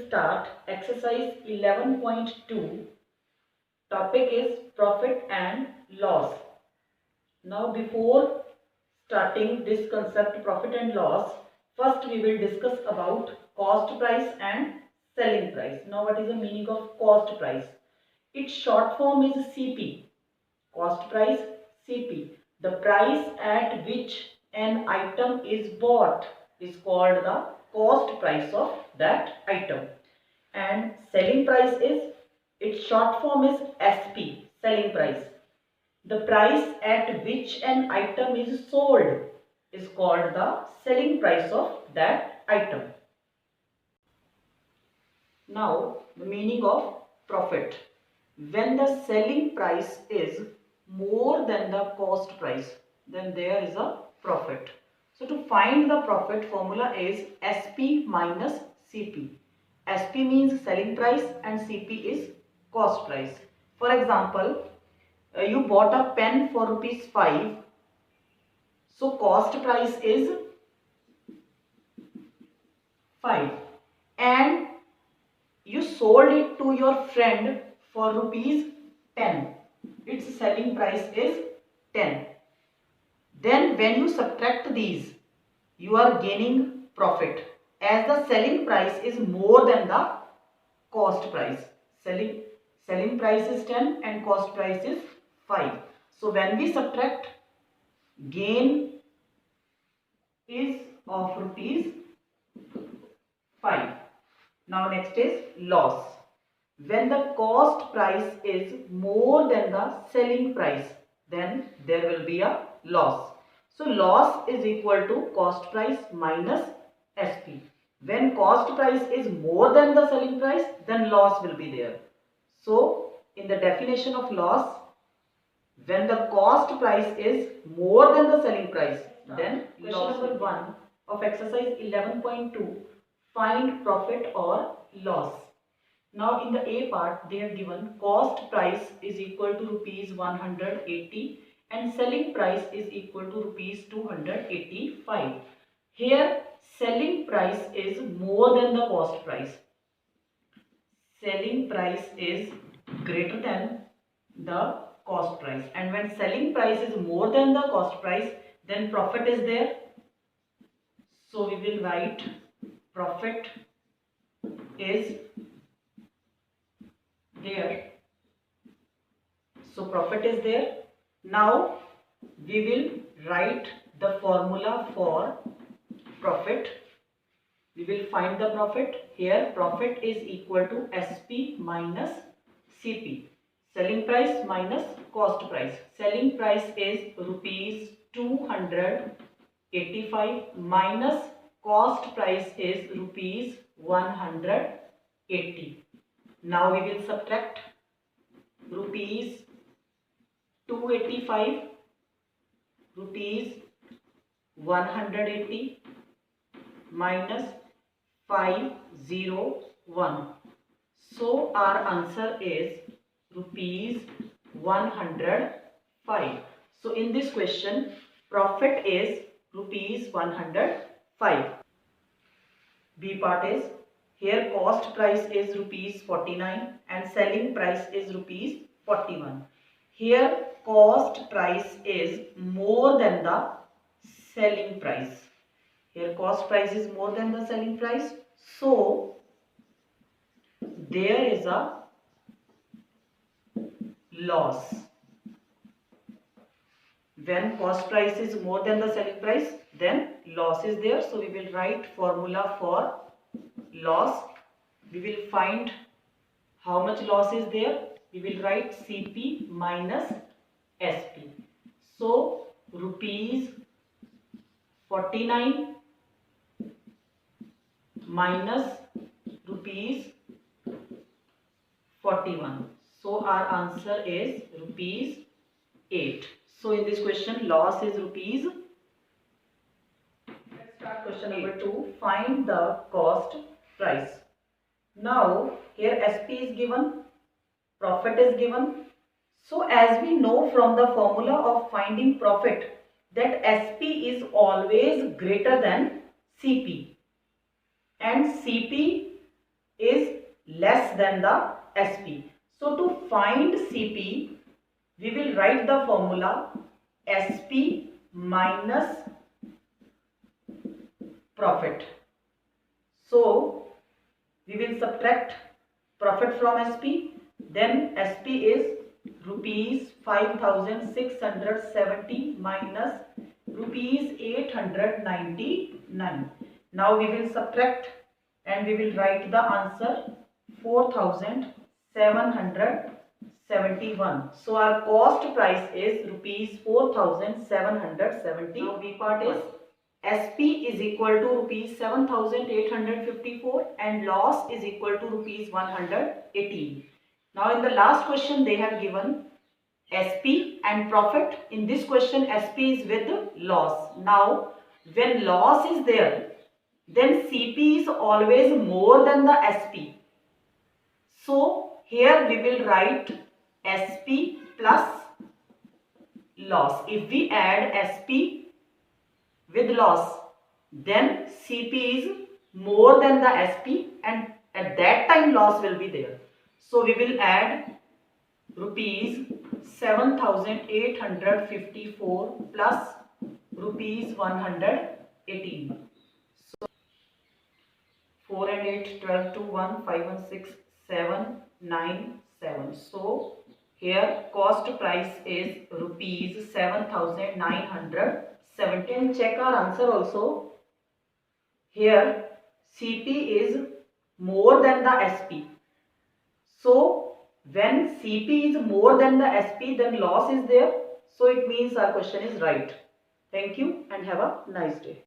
start exercise 11.2. Topic is profit and loss. Now before starting this concept profit and loss, first we will discuss about cost price and selling price. Now what is the meaning of cost price? Its short form is CP. Cost price, CP. The price at which an item is bought is called the cost price of that item. And selling price is, its short form is SP, selling price. The price at which an item is sold is called the selling price of that item. Now the meaning of profit. When the selling price is more than the cost price, then there is a profit. So to find the profit, formula is SP minus CP. SP means selling price and CP is cost price. For example, you bought a pen for rupees 5. So cost price is 5 and you sold it to your friend for rupees 10. Its selling price is 10. Then when you subtract these, you are gaining profit as the selling price is more than the cost price. Selling price is 10 and cost price is 5. So when we subtract, gain is of rupees 5. Now next is loss. When the cost price is more than the selling price, then there will be a loss. So loss is equal to cost price minus SP. When cost price is more than the selling price, then loss will be there. So in the definition of loss, when the cost price is more than the selling price, then question number 1 of exercise 11.2, find profit or loss. Now in the A part, they have given cost price is equal to rupees 180 and selling price is equal to rupees 285. Here selling price is more than the cost price. Selling price is greater than the cost price, and when selling price is more than the cost price, then profit is there. So we will write profit is there. So profit is there. Now we will write the formula for profit. We will find the profit. Here profit is equal to SP minus CP. Selling price minus cost price. Selling price is rupees 285 minus cost price is rupees 180. Now we will subtract rupees 285, rupees 180 minus 501. So our answer is rupees 105. So in this question, profit is rupees 105. B part is, here cost price is rupees 49 and selling price is rupees 41. Here cost price is more than the selling price. Here cost price is more than the selling price. So there is a loss. When cost price is more than the selling price, then loss is there. So we will write formula for loss. We will find how much loss is there. We will write CP minus SP. So rupees 49 minus rupees 41. So our answer is rupees 8. So in this question, loss is rupees. Let's start question number 2. Find the cost price. Now here SP is given, profit is given. So as we know from the formula of finding profit that SP is always greater than CP, and CP is less than the SP. So to find CP, we will write the formula SP minus profit. So we will subtract profit from SP. Then SP is rupees 5,670 minus rupees 899. Now we will subtract and we will write the answer 4,771. So our cost price is rupees 4,770. Now B part is SP is equal to rupees 7,854 and loss is equal to rupees 118. Now in the last question they have given SP and profit. In this question SP is with loss. Now when loss is there, then CP is always more than the SP. So here we will write SP plus loss. If we add SP with loss, then CP is more than the SP and at that time loss will be there. So we will add rupees 7,854 plus rupees 118. So 4 and 8, 12 to 1, 5 and 6, 7, 9, 7. So here cost price is rupees 7,970. And check our answer also. Here CP is more than the SP. So when CP is more than the SP, then loss is there. So it means our question is right. Thank you and have a nice day.